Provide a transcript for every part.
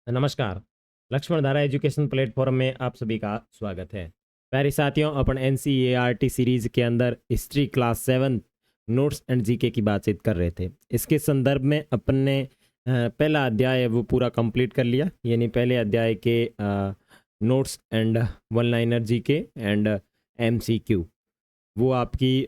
नमस्कार। लक्ष्मण धारा education platform में आप सभी का स्वागत है। प्यारे साथियों, अपन एनसीईआरटी सीरीज के अंदर history class 7 notes and GK की बातचीत कर रहे थे। इसके संदर्भ में अपन ने पहला अध्याय है वो पूरा कंप्लीट कर लिया, यानी पहले अध्याय के notes and one liner GK and MCQ. वो आपकी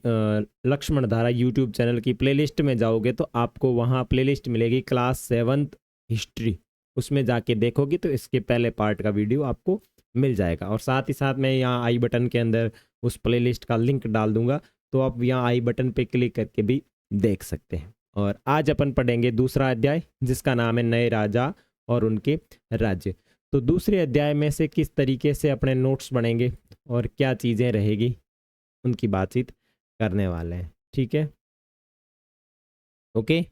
लक्ष्मण धारा यूट्यूब चैनल की प्लेलिस्ट में जाओगे तो आपको वहाँ प्लेलिस्ट मिलेगी क्लास 7 हिस्ट्री। उसमें जाके देखोगे तो इसके पहले पार्ट का वीडियो आपको मिल जाएगा। और साथ ही साथ मैं यहाँ आई बटन के अंदर उस प्लेलिस्ट का लिंक डाल दूंगा, तो आप यहाँ आई बटन पे क्लिक करके भी देख सकते हैं। और आज अपन पढ़ेंगे दूसरा अध्याय, जिसका नाम है नए राजा और उनके राज्य। तो दूसरे अध्याय में से किस तरीके से अपने नोट्स बनेंगे और क्या चीज़ें रहेगी, उनकी बातचीत करने वाले हैं। ठीक है, ओके।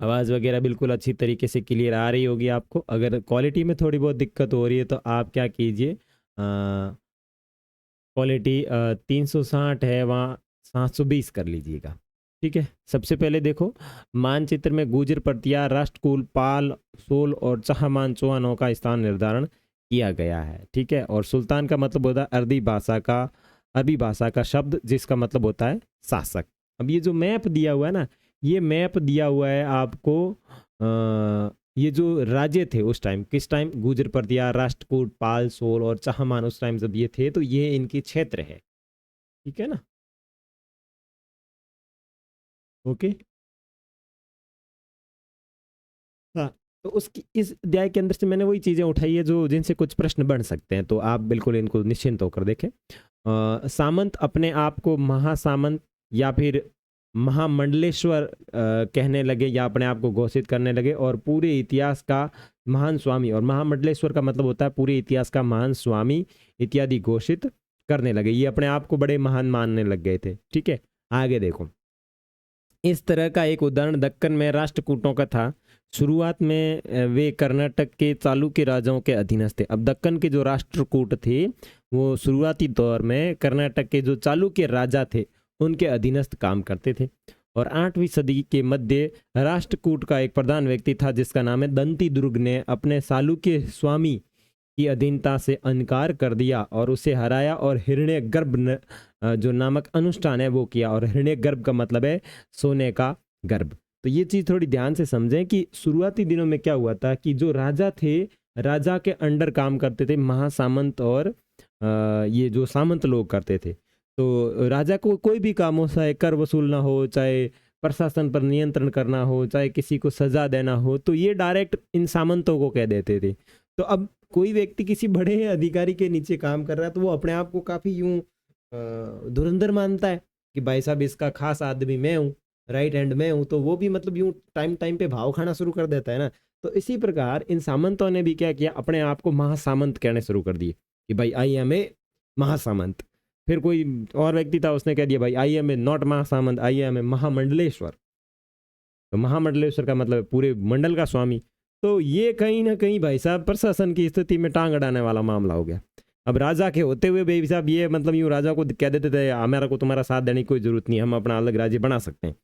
आवाज़ वगैरह बिल्कुल अच्छी तरीके से क्लियर आ रही होगी आपको। अगर क्वालिटी में थोड़ी बहुत दिक्कत हो रही है तो आप क्या कीजिए, क्वालिटी 360 है वहाँ 720 कर लीजिएगा। ठीक है, सबसे पहले देखो, मानचित्र में गुर्जर प्रतिहार राष्ट्रकूल पाल सोल और चाहमान चौहानों का स्थान निर्धारण किया गया है। ठीक है, और सुल्तान का मतलब होता है अरबी भाषा का शब्द जिसका मतलब होता है शासक। अब ये जो मैप दिया हुआ है ना, ये मैप दिया हुआ है आपको। ये जो राज्य थे उस टाइम, किस टाइम, गुर्जर प्रतिहार राष्ट्रकूट पाल सोल और चाहमान, उस टाइम जब ये थे तो ये इनकी क्षेत्र है। ठीक है ना, ओके। हाँ, तो उसकी इस अध्याय के अंदर से मैंने वही चीज़ें उठाई है जो जिनसे कुछ प्रश्न बन सकते हैं, तो आप बिल्कुल इनको निश्चिंत होकर देखें। सामंत अपने आप को महासामंत या फिर महामंडलेश्वर कहने लगे या अपने आप को घोषित करने लगे, और पूरे इतिहास का महान स्वामी, और महामंडलेश्वर का मतलब होता है पूरे इतिहास का महान स्वामी इत्यादि घोषित करने लगे। ये अपने आप को बड़े महान मानने लग गए थे। ठीक है, आगे देखो। इस तरह का एक उदाहरण दक्कन में राष्ट्रकूटों का था। शुरुआत में वे कर्नाटक के चालुक्य राजाओं के अधीनस्थ थे। अब दक्कन के जो राष्ट्रकूट थे वो शुरुआती दौर में कर्नाटक के जो चालुक्य राजा थे उनके अधीनस्थ काम करते थे। और 8वीं सदी के मध्य राष्ट्रकूट का एक प्रधान व्यक्ति था जिसका नाम है दंती दुर्ग ने अपने चालुक्य स्वामी की अधीनता से इनकार कर दिया और उसे हराया, और हिरण्यगर्भ जो नामक अनुष्ठान है वो किया। और हिरण्यगर्भ का मतलब है सोने का गर्भ। तो ये चीज़ थोड़ी ध्यान से समझें कि शुरुआती दिनों में क्या हुआ था कि जो राजा थे, राजा के अंडर काम करते थे महासामंत, और ये जो सामंत लोग करते थे। तो राजा को कोई भी काम हो, चाहे कर वसूलना हो, चाहे प्रशासन पर नियंत्रण करना हो, चाहे किसी को सजा देना हो, तो ये डायरेक्ट इन सामंतों को कह देते थे। तो अब कोई व्यक्ति किसी बड़े अधिकारी के नीचे काम कर रहा है तो वो अपने आप को काफ़ी यूं धुरंधर मानता है कि भाई साहब इसका खास आदमी मैं हूँ, राइट हैंड मैं हूँ। तो वो भी मतलब यूं टाइम टाइम पे भाव खाना शुरू कर देता है ना। तो इसी प्रकार इन सामंतों ने भी क्या किया, अपने आप को महासामंत कहने शुरू कर दिए कि भाई आई एम ए महासामंत। फिर कोई और व्यक्ति था, उसने कह दिया भाई आई एम ए नॉट महासामंत, आई एम ए महामंडलेश्वर। तो महामंडलेश्वर का मतलब पूरे मंडल का स्वामी। तो ये कहीं ना कहीं भाई साहब प्रशासन की स्थिति में टांग अड़ाने वाला मामला हो गया। अब राजा के होते हुए भाई साहब ये मतलब यूँ राजा को कह देते थे हमारा को तुम्हारा साथ देने की कोई जरूरत नहीं, हम अपना अलग राज्य बना सकते हैं।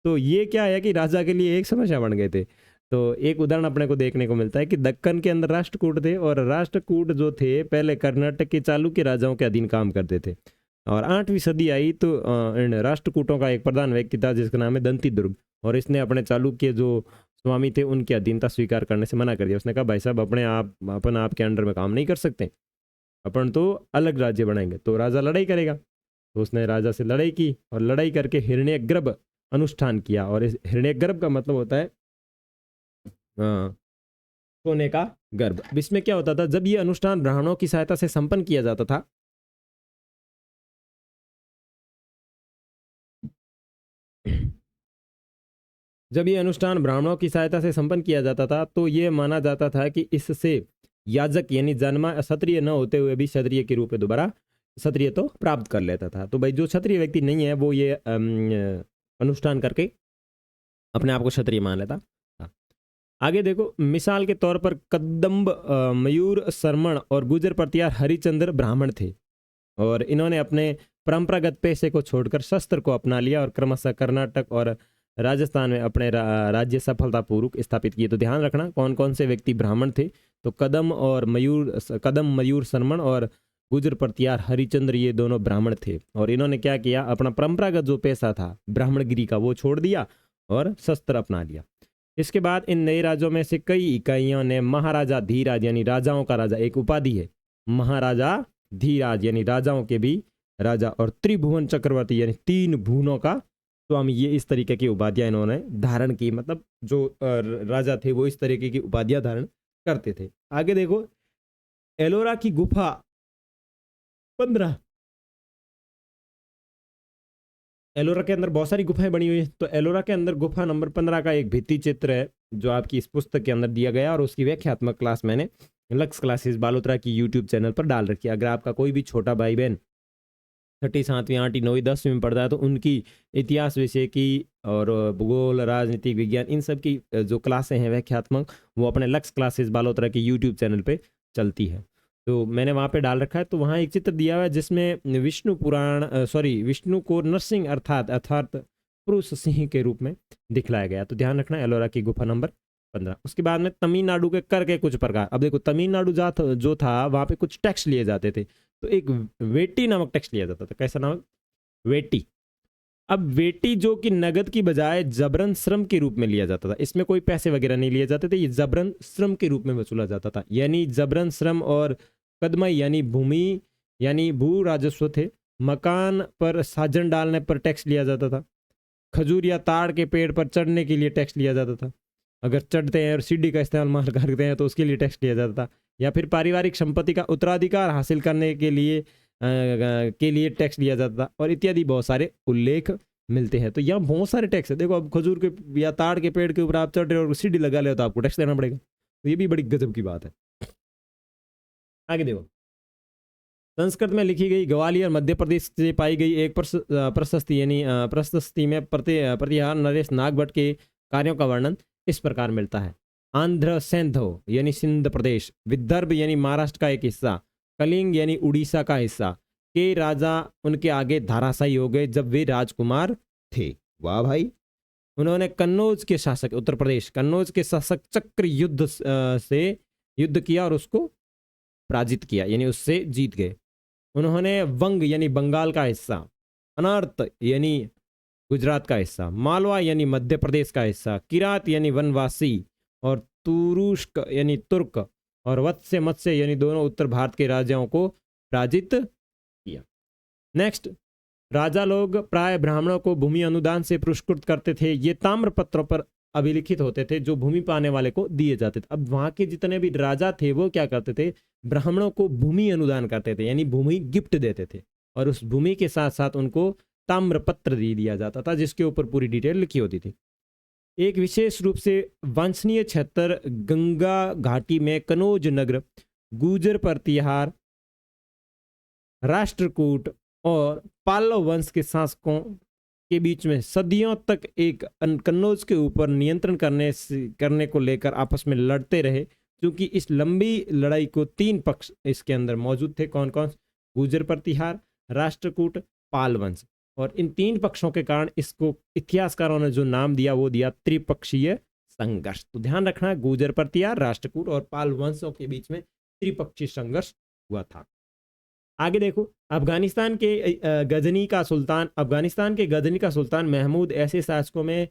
तो ये क्या है कि राजा के लिए एक समस्या बन गए थे। तो एक उदाहरण अपने को देखने को मिलता है कि दक्कन के अंदर राष्ट्रकूट थे, और राष्ट्रकूट जो थे पहले कर्नाटक के चालुक्य राजाओं के अधीन काम करते थे। और 8वीं सदी आई तो इन राष्ट्रकूटों का एक प्रधान व्यक्ति था जिसका नाम है दंती दुर्ग, और इसने अपने चालुक्य जो स्वामी थे उनकी अधीनता स्वीकार करने से मना कर दिया। उसने कहा भाई साहब अपन आपके अंडर में काम नहीं कर सकते, अपन तो अलग राज्य बनाएंगे। तो राजा लड़ाई करेगा, तो उसने राजा से लड़ाई की, और लड़ाई करके हिरण्यगर्भ अनुष्ठान किया। और इस हिरण्यगर्भ का मतलब होता है सोने का गर्भ। अब इसमें क्या होता था, जब ये अनुष्ठान ब्राह्मणों की सहायता से संपन्न किया जाता था, जब ये अनुष्ठान ब्राह्मणों की सहायता से संपन्न किया जाता था तो ये माना जाता था कि इससे याजक यानी जन्मा क्षत्रिय न होते हुए भी क्षत्रिय के रूप में दोबारा क्षत्रिय तो प्राप्त कर लेता था। तो भाई जो क्षत्रिय व्यक्ति नहीं है वो ये अनुष्ठान करके अपने आप को क्षत्रिय मान लेता था। आगे देखो, मिसाल के तौर पर कदम्ब मयूर शर्मण और गुजर प्रतिहार हरिचंद्र ब्राह्मण थे, और इन्होंने अपने परंपरागत पेशे को छोड़कर शस्त्र को अपना लिया और क्रमशः कर्नाटक और राजस्थान में अपने राज्य सफलतापूर्वक स्थापित किए। तो ध्यान रखना कौन कौन से व्यक्ति ब्राह्मण थे। तो कदम मयूर शर्मन और गुजर प्रतिहार हरिचंद्र, ये दोनों ब्राह्मण थे। और इन्होंने क्या किया, अपना परंपरागत जो पेशा था ब्राह्मणगिरी का वो छोड़ दिया और शस्त्र अपना लिया। इसके बाद इन नए राज्यों में से कई इकाइयों ने महाराजा धीराज यानी राजाओं का राजा, एक उपाधि है महाराजा धीराज यानी राजाओं के भी राजा, और त्रिभुवन चक्रवर्ती यानी 3 भुवनों का स्वामी, ये इस तरीके की उपाधियां इन्होंने धारण की। मतलब जो राजा थे वो इस तरीके की उपाधियां धारण करते थे। आगे देखो, एलोरा की गुफा 15, एलोरा के अंदर बहुत सारी गुफाएं बनी हुई है। तो एलोरा के अंदर गुफा नंबर 15 का एक भित्ति चित्र है जो आपकी इस पुस्तक के अंदर दिया गया, और उसकी व्याख्यात्मक क्लास मैंने लक्स क्लासेस बालोतरा की यूट्यूब चैनल पर डाल रखी है। अगर आपका कोई भी छोटा भाई बहन 6ठी 7वीं 8वीं 9वीं 10वीं में पढ़ता है तो उनकी इतिहास विषय की और भूगोल, राजनीतिक विज्ञान, इन सब की जो क्लासें हैं व्याख्यात्मक, वो अपने लक्स क्लासेस बालोतरा के यूट्यूब चैनल पे चलती है। तो मैंने वहाँ पे डाल रखा है। तो वहाँ एक चित्र दिया हुआ है जिसमें विष्णु को नरसिंह अर्थात पुरुष सिंह के रूप में दिखलाया गया। तो ध्यान रखना एलोरा की गुफा नंबर 15। उसके बाद में तमिलनाडु के कर के कुछ प्रकार। अब देखो तमिलनाडु जो था वहाँ पे कुछ टैक्स लिए जाते थे। तो एक वेटी नामक टैक्स लिया जाता था। कैसा नामक? वेटी। अब वेटी जो कि नगद की बजाय जबरन श्रम के रूप में लिया जाता था, इसमें कोई पैसे वगैरह नहीं लिए जाते थे, ये जबरन श्रम के रूप में वसूला जाता था। यानी जबरन श्रम और कदमाई यानी भूमि यानी भू राजस्व थे। मकान पर साजन डालने पर टैक्स लिया जाता था। खजूर या ताड़ के पेड़ पर चढ़ने के लिए टैक्स लिया जाता था। अगर चढ़ते हैं और सीढ़ी का इस्तेमाल करते हैं तो उसके लिए टैक्स लिया जाता था। या फिर पारिवारिक संपत्ति का उत्तराधिकार हासिल करने के लिए टैक्स लिया जाता था, और इत्यादि बहुत सारे उल्लेख मिलते हैं। तो यहाँ बहुत सारे टैक्स है। देखो, अब खजूर के या ताड़ के पेड़ के ऊपर आप चढ़ रहे हो और सीढ़ी लगा ले तो आपको टैक्स देना पड़ेगा। तो ये भी बड़ी गजब की बात है। आगे देखो, संस्कृत में लिखी गई ग्वालियर मध्य प्रदेश से पाई गई एक प्रशस्ति में प्रतिहार नरेश नागभट्ट के कार्यों का वर्णन इस प्रकार मिलता है। आंध्र सेंधो यानी सिंध प्रदेश, विदर्भ यानी महाराष्ट्र का एक हिस्सा, कलिंग यानी उड़ीसा का हिस्सा के राजा उनके आगे धराशायी हो गए जब वे राजकुमार थे। वाह भाई। उन्होंने कन्नौज के शासक, उत्तर प्रदेश, कन्नौज के शासक चक्र से युद्ध किया और उसको पराजित किया, यानी उससे जीत गए। उन्होंने वंग यानी बंगाल का हिस्सा, अनर्त यानी गुजरात का हिस्सा, मालवा यानी मध्य प्रदेश का हिस्सा, किरात यानी वनवासी, और तुरुष्क यानी तुर्क, और वत्स्य मत्स्य यानी दोनों उत्तर भारत के राजाओं को पराजित किया। नेक्स्ट, राजा लोग प्राय ब्राह्मणों को भूमि अनुदान से पुरस्कृत करते थे। ये ताम्र पत्रों पर अभिलिखित होते थे जो भूमि पाने वाले को दिए जाते थे। अब वहां के जितने भी राजा थे वो क्या करते थे, ब्राह्मणों को भूमि अनुदान करते थे, यानी भूमि गिफ्ट देते थे, और उस भूमि के साथ साथ उनको ताम्र पत्र दे दिया जाता था जिसके ऊपर पूरी डिटेल लिखी होती थी। एक विशेष रूप से वांछनीय क्षेत्र गंगा घाटी में कनौज नगर, गुजर प्रतिहार, राष्ट्रकूट और पाल्लव वंश के शासकों के बीच में सदियों तक एक कन्नौज के ऊपर नियंत्रण करने को लेकर आपस में लड़ते रहे। क्योंकि इस लंबी लड़ाई को 3 पक्ष इसके अंदर मौजूद थे। कौन कौन? गुजर प्रतिहार, राष्ट्रकूट, पाल वंश। और इन 3 पक्षों के कारण इसको इतिहासकारों ने जो नाम दिया वो दिया त्रिपक्षीय संघर्ष। तो ध्यान रखना, गुजर प्रतिहार, राष्ट्रकूट और पाल वंशों के बीच में त्रिपक्षीय संघर्ष हुआ था। आगे देखो, अफगानिस्तान के गजनी का सुल्तान महमूद ऐसे शासकों में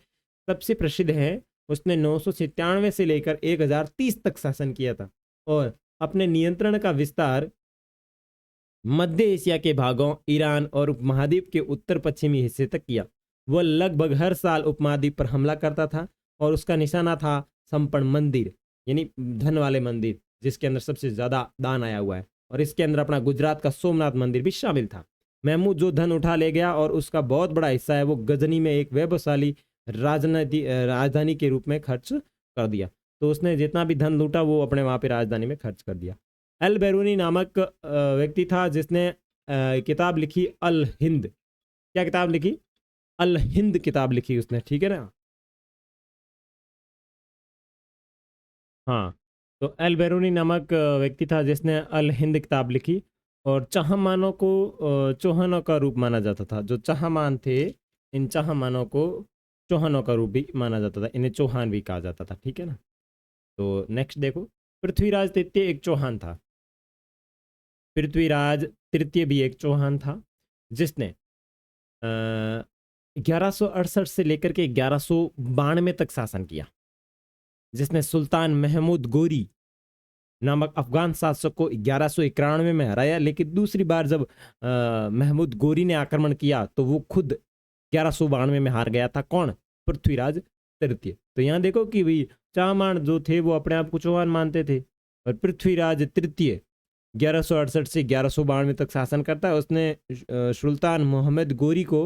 सबसे प्रसिद्ध है। उसने 997 से लेकर 1030 तक शासन किया था और अपने नियंत्रण का विस्तार मध्य एशिया के भागों, ईरान और उपमहाद्वीप के उत्तर पश्चिमी हिस्से तक किया। वह लगभग हर साल उपमहाद्वीप पर हमला करता था और उसका निशाना था संपन्न मंदिर, यानी धन वाले मंदिर जिसके अंदर सबसे ज्यादा दान आया हुआ है, और इसके अंदर अपना गुजरात का सोमनाथ मंदिर भी शामिल था। महमूद जो धन उठा ले गया और उसका बहुत बड़ा हिस्सा है वो गजनी में एक वैभवशाली राजधानी के रूप में खर्च कर दिया। तो उसने जितना भी धन लूटा वो अपने वहाँ पे राजधानी में खर्च कर दिया। अल बैरूनी नामक व्यक्ति था जिसने किताब लिखी अल हिंद। क्या किताब लिखी? अल हिंद किताब लिखी उसने, ठीक है ना। हाँ, तो अल बैरूनी नामक व्यक्ति था जिसने अल हिंद किताब लिखी, और चाहमानों को चौहानों का रूप माना जाता था। जो चाहमान थे, इन चाहमानों को चौहानों का रूप भी माना जाता था, इन्हें चौहान भी कहा जाता था, ठीक है ना। तो नेक्स्ट देखो, पृथ्वीराज तृतीय एक चौहान था। पृथ्वीराज तृतीय भी एक चौहान था, जिसने 1168 से लेकर के 1192 तक शासन किया, जिसने सुल्तान महमूद गोरी नामक अफगान शासक को 1191 में हराया। लेकिन दूसरी बार जब महमूद गोरी ने आक्रमण किया तो वो खुद 1192 में हार गया था। कौन? पृथ्वीराज तृतीय। तो यहाँ देखो कि भाई चामान जो थे वो अपने आप को चौहान मानते थे, और पृथ्वीराज तृतीय 1168 से 1192 तक शासन करता है। उसने सुल्तान मोहम्मद गोरी को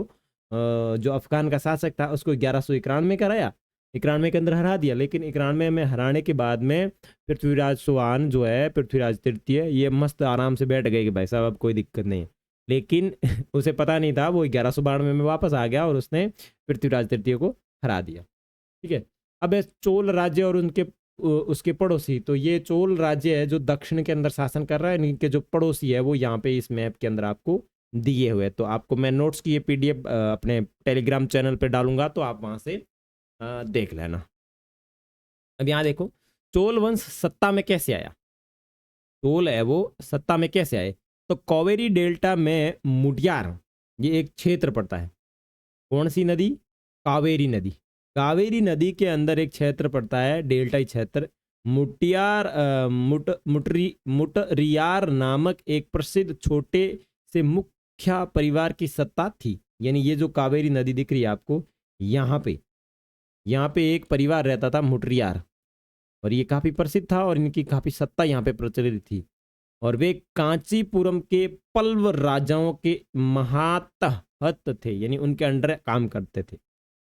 जो अफगान का शासक था उसको 1191 कराया, 91 के अंदर हरा दिया। लेकिन 91 में हराने के बाद में पृथ्वीराज चौहान जो है, पृथ्वीराज तृतीय, ये मस्त आराम से बैठ गए कि भाई साहब अब कोई दिक्कत नहीं है। लेकिन उसे पता नहीं था, वो 1192 में वापस आ गया और उसने पृथ्वीराज तृतीय को हरा दिया, ठीक है। अब चोल राज्य और उनके उसके पड़ोसी, तो ये चोल राज्य है जो दक्षिण के अंदर शासन कर रहा है। इनके जो पड़ोसी है वो यहाँ पे इस मैप के अंदर आपको दिए हुए। तो आपको मैं नोट्स की ये PDF अपने टेलीग्राम चैनल पे डालूंगा, तो आप वहां से देख लेना। अब यहाँ देखो चोल वंश सत्ता में कैसे आया, चोल है वो सत्ता में कैसे आए। तो कावेरी डेल्टा में मुटियार, ये एक क्षेत्र पड़ता है। कौन सी नदी? कावेरी नदी। कावेरी नदी के अंदर एक क्षेत्र पड़ता है, डेल्टाई क्षेत्र। मुटियार मुटरियार नामक एक प्रसिद्ध छोटे से मुख्य परिवार की सत्ता थी। यानी ये जो कावेरी नदी दिख रही है आपको, यहाँ पे एक परिवार रहता था मुटरियार, और ये काफी प्रसिद्ध था और इनकी काफी सत्ता यहाँ पे प्रचलित थी। और वे कांचीपुरम के पल्लव राजाओं के महातहत थे, यानी उनके अंडर काम करते थे।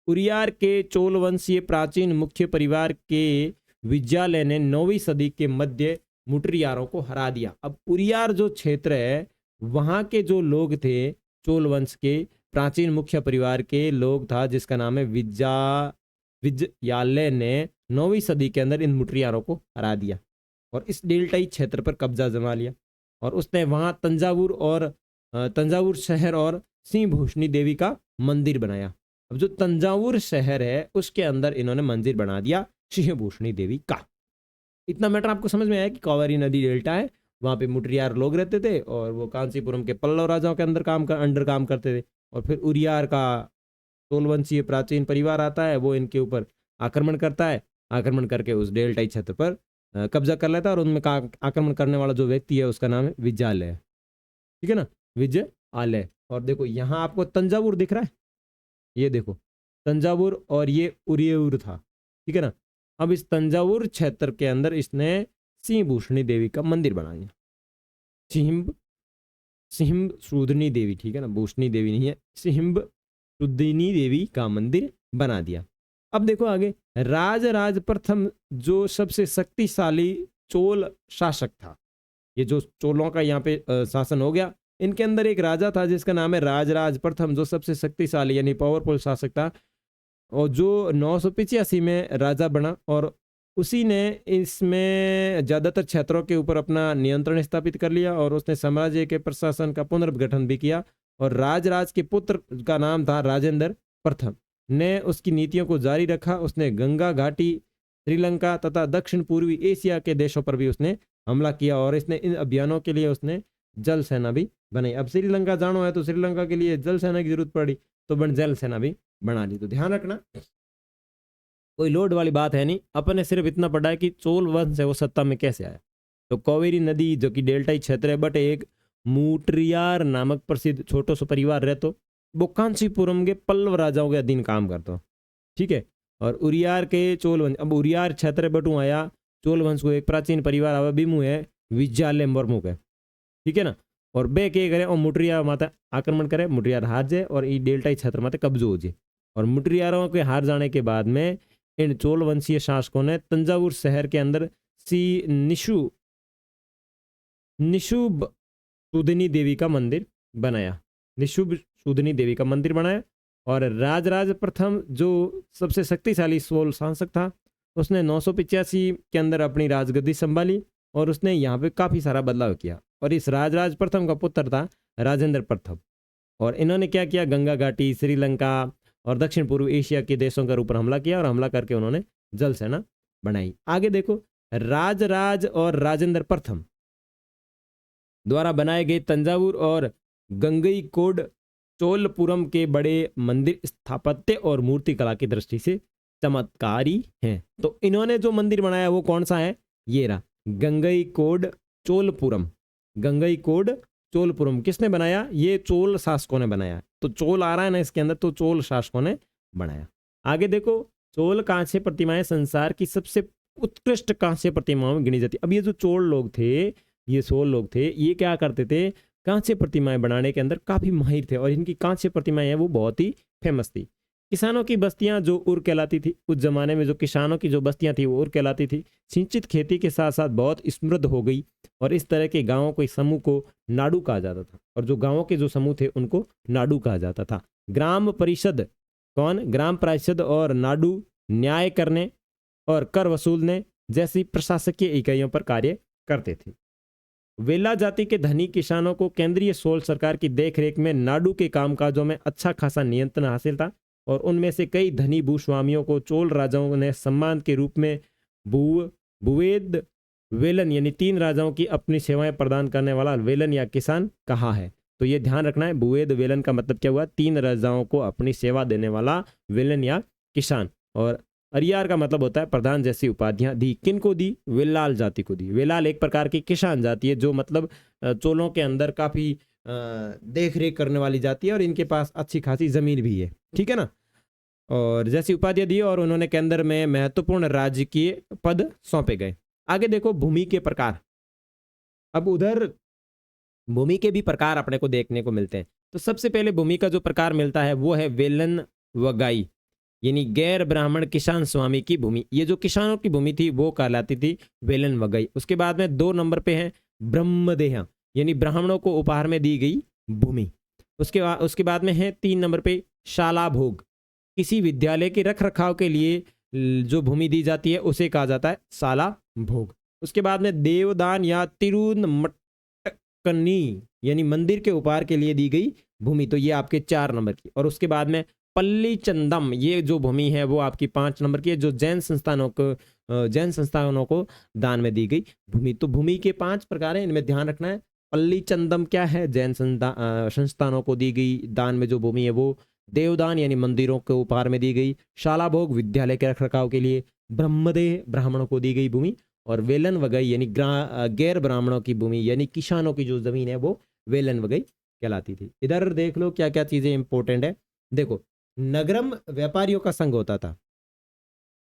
उरियार के चोल वंशीय प्राचीन मुख्य परिवार के विजयालय ने 9वीं सदी के मध्य मुटरियारों को हरा दिया। अब उरियार जो क्षेत्र है वहां के जो लोग थे चोल वंश के प्राचीन मुख्य परिवार के लोग था, जिसका नाम है विजयालय ने 9वीं सदी के अंदर इन मुटरियारों को हरा दिया और इस डेल्टाई क्षेत्र पर कब्जा जमा लिया। और उसने वहां तंजावुर शहर और सिंह भूषणी देवी का मंदिर बनाया। अब जो तंजावुर शहर है उसके अंदर इन्होंने मंदिर बना दिया सिंह भूषणी देवी का। इतना मैटर आपको समझ में आया कि कावेरी नदी डेल्टा है, वहां पे मुटरियार लोग रहते थे और वो कांचीपुरम के पल्लव राजाओं के अंदर काम करते थे। और फिर उरियार का चोलवंशीय प्राचीन परिवार आता है, वो इनके ऊपर आक्रमण करता है, आक्रमण करके उस डेल्टाई क्षेत्र पर कब्जा कर लेता है। और उनमें आक्रमण करने वाला जो व्यक्ति है उसका नाम है विजयालय, ठीक है ना, विजयालय। और देखो यहाँ आपको तंजावुर दिख रहा है, ये देखो तंजावुर, और ये उरियूर था, ठीक है ना। अब इस तंजावुर क्षेत्र के अंदर इसने सिंह भूषणी देवी का मंदिर बनाया। सिंह सूदनी देवी, ठीक है ना, भूषणी देवी नहीं है, सिंह सूदनी देवी का मंदिर बना दिया। अब देखो आगे, राज प्रथम जो सबसे शक्तिशाली चोल शासक था, ये जो चोलों का यहाँ पे शासन हो गया, इनके अंदर एक राजा था जिसका नाम है राज प्रथम, जो सबसे शक्तिशाली यानी पावरफुल शासक था, और जो 985 में राजा बना। और उसी ने इसमें ज़्यादातर क्षेत्रों के ऊपर अपना नियंत्रण स्थापित कर लिया और उसने साम्राज्य के प्रशासन का पुनर्गठन भी किया। और राज के पुत्र का नाम था राजेंद्र प्रथम ने उसकी नीतियों को जारी रखा। उसने गंगा घाटी, श्रीलंका तथा दक्षिण पूर्वी एशिया के देशों पर भी उसने हमला किया और इसने इन अभियानों के लिए उसने जल सेना भी बनाई। अब श्रीलंका जानो है तो श्रीलंका के लिए जल सेना की जरूरत पड़ी, तो जल सेना भी बना ली। तो ध्यान रखना, कोई लोड वाली बात है नहीं, अपन ने सिर्फ इतना पढ़ा है कि चोल वंश है वो सत्ता में कैसे आया। तो कावेरी नदी जो कि डेल्टाई क्षेत्र है, बट एक मुटरियार नामक प्रसिद्ध छोटो सो परिवार रहते, वो कांचीपुरम के पल्लव राजाओं के अधीन काम करता, ठीक है। और उरियार के चोल वंश, अब उरियार क्षेत्र बटू आया चोल वंश को एक प्राचीन परिवार आवा बिमु है विजयालय प्रमुख है, ठीक है ना। और बे के करे और मुटरिया माता आक्रमण करे, मुटरियार हार जाए और ये डेल्टाई क्षेत्र माते कब्जो हो जाए। और मुटरियारों के हार जाने के बाद में इन चोल वंशीय शासकों ने तंजावुर शहर के अंदर निशुभ सूदनी देवी का मंदिर बनाया, निशुभ सूदनी देवी का मंदिर बनाया। और राज प्रथम जो सबसे शक्तिशाली चोल शासक था, उसने 985 के अंदर अपनी राजगद्दी संभाली और उसने यहाँ पे काफ़ी सारा बदलाव किया। और इस राज प्रथम का पुत्र था राजेंद्र प्रथम, और इन्होंने क्या किया, गंगा घाटी, श्रीलंका और दक्षिण पूर्व एशिया के देशों के ऊपर हमला किया और हमला करके उन्होंने जल सेना बनाई। आगे देखो, राजराज और राजेंद्र प्रथम द्वारा बनाए गए तंजावुर और गंगईकोंड चोलपुरम के बड़े मंदिर स्थापत्य और मूर्तिकला की दृष्टि से चमत्कारी हैं। तो इन्होंने जो मंदिर बनाया वो कौन सा है, ये रहा गंगईकोंड चोलपुरम। गंगईकोंड चोलपुरम किसने बनाया, ये चोल शासकों ने बनाया। तो चोल आ रहा है ना इसके अंदर, तो चोल शासकों ने बनाया। आगे देखो, चोल कांस्य प्रतिमाएं संसार की सबसे उत्कृष्ट कांस्य प्रतिमाओं में गिनी जाती। अब ये जो चोल लोग थे, ये चोल लोग थे, ये क्या करते थे, कांस्य प्रतिमाएं बनाने के अंदर काफी माहिर थे और इनकी कांस्य प्रतिमाएं हैं वो बहुत ही फेमस थी। किसानों की बस्तियां जो उर कहलाती थी, उस जमाने में जो किसानों की जो बस्तियां थी वो उर कहलाती थी। सिंचित खेती के साथ साथ बहुत समृद्ध हो गई और इस तरह के गांवों के समूह को नाडू कहा जाता था, और जो गांवों के जो समूह थे उनको नाडू कहा जाता था। ग्राम परिषद ग्राम परिषद और नाडू न्याय करने और कर वसूलने जैसी प्रशासकीय इकाइयों पर कार्य करते थे। वेला जाति के धनी किसानों को केंद्रीय चोल सरकार की देखरेख में नाडू के कामकाजों में अच्छा खासा नियंत्रण हासिल था और उनमें से कई धनी भूस्वामियों को चोल राजाओं ने सम्मान के रूप में बुवेद वेलन यानी 3 राजाओं की अपनी सेवाएं प्रदान करने वाला वेलन या किसान कहा है। तो ये ध्यान रखना है, बुवेद वेलन का मतलब क्या हुआ, 3 राजाओं को अपनी सेवा देने वाला वेलन या किसान। और अरियार का मतलब होता है प्रधान जैसी उपाधियां दी। किनको दी, वेलाल जाति को दी। वेलाल एक प्रकार की किसान जाति है जो मतलब चोलों के अंदर काफी देख रेख करने वाली जाति है और इनके पास अच्छी खासी जमीन भी है, ठीक है ना। और जैसी उपाधियां दी और उन्होंने केंद्र में महत्वपूर्ण राजकीय पद सौंपे गए। आगे देखो, भूमि के प्रकार। अब उधर भूमि के भी प्रकार अपने को देखने को मिलते हैं। तो सबसे पहले भूमि का जो प्रकार मिलता है वो है वेलन वगाई यानी गैर ब्राह्मण किसान स्वामी की भूमि। ये जो किसानों की भूमि थी वो कहलाती थी वेलन वगाई। उसके बाद में 2 नंबर पे है ब्रह्मदेह यानी ब्राह्मणों को उपहार में दी गई भूमि। उसके बाद में है 3 नंबर पे शाला भोग, किसी विद्यालय के रख रखाव के लिए जो भूमि दी जाती है उसे कहा जाता है शाला भोग। उसके बाद में देवदान या तिरुनमटकनी यानी मंदिर के उपहार के लिए दी गई भूमि, तो ये आपके 4 नंबर की। और उसके बाद में पल्ली चंदम, ये जो भूमि है वो आपकी 5 नंबर की है, जो जैन संस्थानों को दान में दी गई भूमि। तो भूमि के 5 प्रकार हैं, इनमें ध्यान रखना है। पल्ली चंदम क्या है, जैन संस्थानों को दी गई दान में जो भूमि है वो। देवदान यानी मंदिरों के उपहार में दी गई। शाला भोग विद्यालय के रखरखाव के लिए। ब्रह्मदेह ब्राह्मणों को दी गई भूमि। और वेलन वगई यानी गैर ब्राह्मणों की भूमि यानी किसानों की जो जमीन है वो वेलन वगई कहलाती थी। इधर देख लो क्या क्या चीजें इंपॉर्टेंट है। देखो, नगरम व्यापारियों का संघ होता था।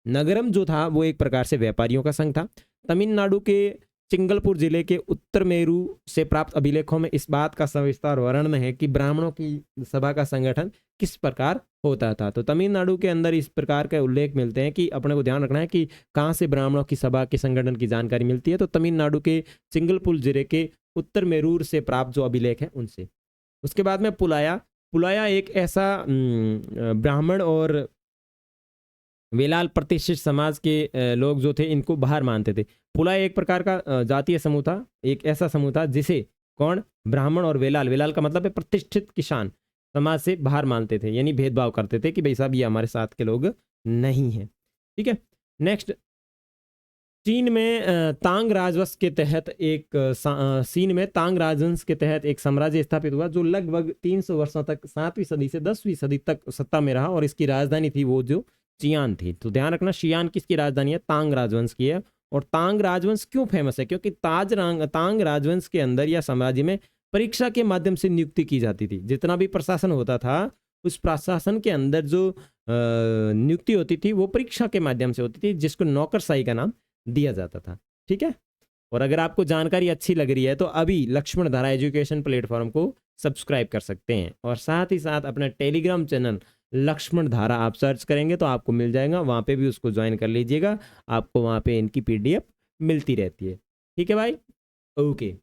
नगरम जो था वो एक प्रकार से व्यापारियों का संघ था। तमिलनाडु के चिंगलपुर जिले के उत्तर मेरू से प्राप्त अभिलेखों में इस बात का सविस्तार वर्णन है कि ब्राह्मणों की सभा का संगठन किस प्रकार होता था। तो तमिलनाडु के अंदर इस प्रकार के उल्लेख मिलते हैं कि अपने को ध्यान रखना है कि कहाँ से ब्राह्मणों की सभा के संगठन की जानकारी मिलती है। तो तमिलनाडु के चिंगलपुर जिले के उत्तर मेरूर से प्राप्त जो अभिलेख हैं उनसे। उसके बाद में पुलाया एक ऐसा ब्राह्मण और वेलाल प्रतिष्ठित समाज के लोग जो थे इनको बाहर मानते थे। पुलाया एक प्रकार का जातीय समूह था, एक ऐसा समूह था जिसे कौन, ब्राह्मण और वेलाल का मतलब है प्रतिष्ठित किसान समाज से बाहर मानते थे, यानी भेदभाव करते थे कि भाई साहब ये हमारे साथ के लोग नहीं है। ठीक है, नेक्स्ट, चीन में तांग राजवंश के तहत एक साम्राज्य स्थापित हुआ जो लगभग 300 वर्षों तक 7वीं सदी से 10वीं सदी तक सत्ता में रहा और इसकी राजधानी थी वो जो चियान थी। तो ध्यान रखना, शियान किसकी राजधानी है, तांग राजवंश की है। और तांग राजवंश क्यों फेमस है, क्योंकि तांग राजवंश के अंदर या साम्राज्य में परीक्षा के माध्यम से नियुक्ति की जाती थी। जितना भी प्रशासन होता था उस प्रशासन के अंदर जो नियुक्ति होती थी वो परीक्षा के माध्यम से होती थी, जिसको नौकरशाही का नाम दिया जाता था। ठीक है, और अगर आपको जानकारी अच्छी लग रही है तो अभी लक्ष्मण धारा एजुकेशन प्लेटफॉर्म को सब्सक्राइब कर सकते हैं और साथ ही साथ अपना टेलीग्राम चैनल लक्ष्मण धारा आप सर्च करेंगे तो आपको मिल जाएगा, वहाँ पे भी उसको ज्वाइन कर लीजिएगा, आपको वहाँ पे इनकी PDF मिलती रहती है। ठीक है भाई, ओके।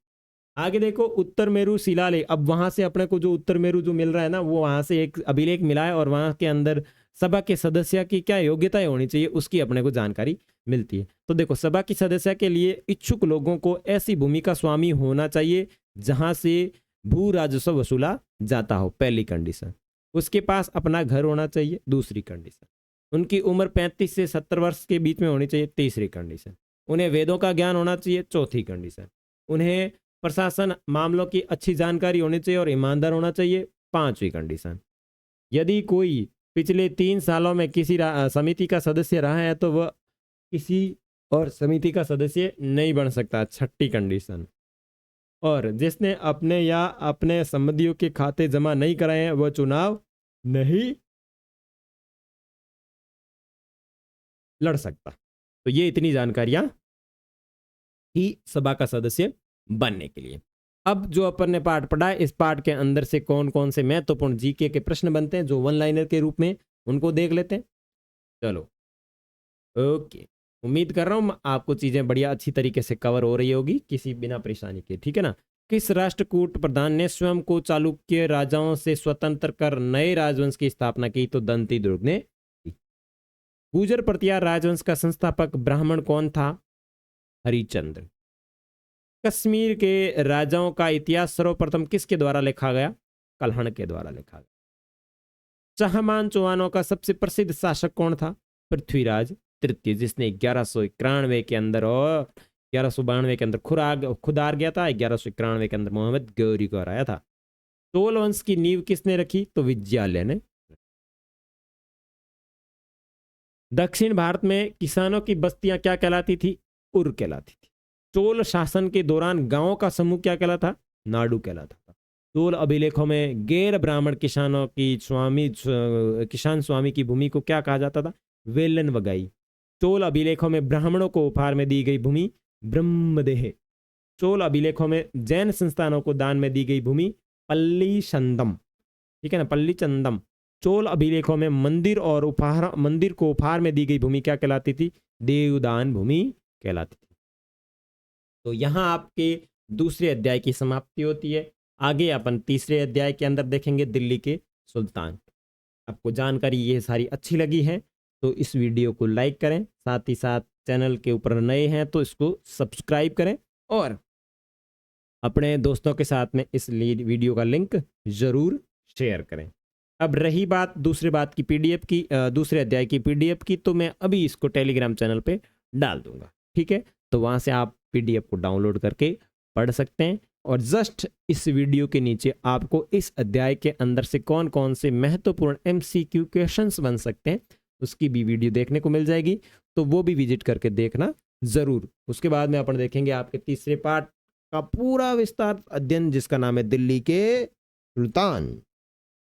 आगे देखो, उत्तर मेरू शिलालेख। अब वहाँ से अपने को जो उत्तर मेरू जो मिल रहा है ना, वो वहाँ से एक अभिलेख मिला है और वहाँ के अंदर सभा के सदस्य की क्या योग्यताएं होनी चाहिए उसकी अपने को जानकारी मिलती है। तो देखो, सभा की सदस्य के लिए इच्छुक लोगों को ऐसी भूमि का स्वामी होना चाहिए जहां से भू राजस्व वसूला जाता हो, पहली कंडीशन। उसके पास अपना घर होना चाहिए, दूसरी कंडीशन। उनकी उम्र 35 से 70 वर्ष के बीच में होनी चाहिए, तीसरी कंडीशन। उन्हें वेदों का ज्ञान होना चाहिए, चौथी कंडीशन। उन्हें प्रशासन मामलों की अच्छी जानकारी होनी चाहिए और ईमानदार होना चाहिए, पांचवी कंडीशन। यदि कोई पिछले 3 सालों में किसी समिति का सदस्य रहा है तो वह किसी और समिति का सदस्य नहीं बन सकता, छठी कंडीशन। और जिसने अपने या अपने संबंधियों के खाते जमा नहीं कराए हैं वह चुनाव नहीं लड़ सकता। तो ये इतनी जानकारियां ही सभा का सदस्य बनने के लिए। अब जो अपन ने पाठ पढ़ा है, इस पाठ के अंदर से कौन कौन से महत्वपूर्ण जीके के प्रश्न बनते हैं जो वन लाइनर के रूप में, उनको देख लेते हैं। चलो, ओके। उम्मीद कर रहा हूं आपको चीजें बढ़िया अच्छी तरीके से कवर हो रही होगी, किसी बिना परेशानी के, ठीक है ना। किस राष्ट्रकूट प्रधान ने स्वयं को चालुक्य राजाओं से स्वतंत्र कर नए राजवंश की स्थापना की? तो दंती दुर्ग ने। गुर्जर प्रतिहार राजवंश का संस्थापक ब्राह्मण कौन था? हरिश्चंद्र। कश्मीर के राजाओं का इतिहास सर्वप्रथम किसके द्वारा लिखा गया? कल्हण के द्वारा लिखा गया। चहमान चौहानों का सबसे प्रसिद्ध शासक कौन था? पृथ्वीराज तृतीय, जिसने 1191 के अंदर और 1192 के अंदर खुद हार गया था, 1191 के अंदर मोहम्मद गौरी को हराया था। चोल वंश की नींव किसने रखी? तो विजयालय ने। दक्षिण भारत में किसानों की बस्तियां क्या कहलाती थी? उर कहलाती थी। चोल शासन के दौरान गांवों का समूह क्या कहलाता? नाडु कहलाता था। चोल अभिलेखों में गैर ब्राह्मण किसानों की किसान स्वामी की भूमि को क्या कहा जाता था? वेलन वगाई। चोल अभिलेखों में ब्राह्मणों को उपहार में दी गई भूमि ब्रह्मदेह। चोल अभिलेखों में जैन संस्थानों को दान में दी गई भूमि पल्ली चंदम, ठीक है ना, पल्ली चंदम। चोल अभिलेखों में मंदिर को उपहार में दी गई भूमि क्या कहलाती थी? देवदान भूमि कहलाती थी। तो यहां आपके दूसरे अध्याय की समाप्ति होती है। आगे अपन तीसरे अध्याय के अंदर देखेंगे दिल्ली के सुल्तान। आपको जानकारी ये सारी अच्छी लगी है तो इस वीडियो को लाइक करें, साथ ही साथ चैनल के ऊपर नए हैं तो इसको सब्सक्राइब करें और अपने दोस्तों के साथ में इस वीडियो का लिंक जरूर शेयर करें। अब रही बात दूसरे अध्याय की पीडीएफ की, तो मैं अभी इसको टेलीग्राम चैनल पे डाल दूंगा, ठीक है। तो वहां से आप पीडीएफ को डाउनलोड करके पढ़ सकते हैं। और जस्ट इस वीडियो के नीचे आपको इस अध्याय के अंदर से कौन कौन से महत्वपूर्ण एमसीक्यू क्वेश्चंस बन सकते हैं उसकी भी वीडियो देखने को मिल जाएगी, तो वो भी विजिट करके देखना जरूर। उसके बाद में अपन देखेंगे आपके तीसरे पार्ट का पूरा विस्तार अध्ययन, जिसका नाम है दिल्ली के सुल्तान।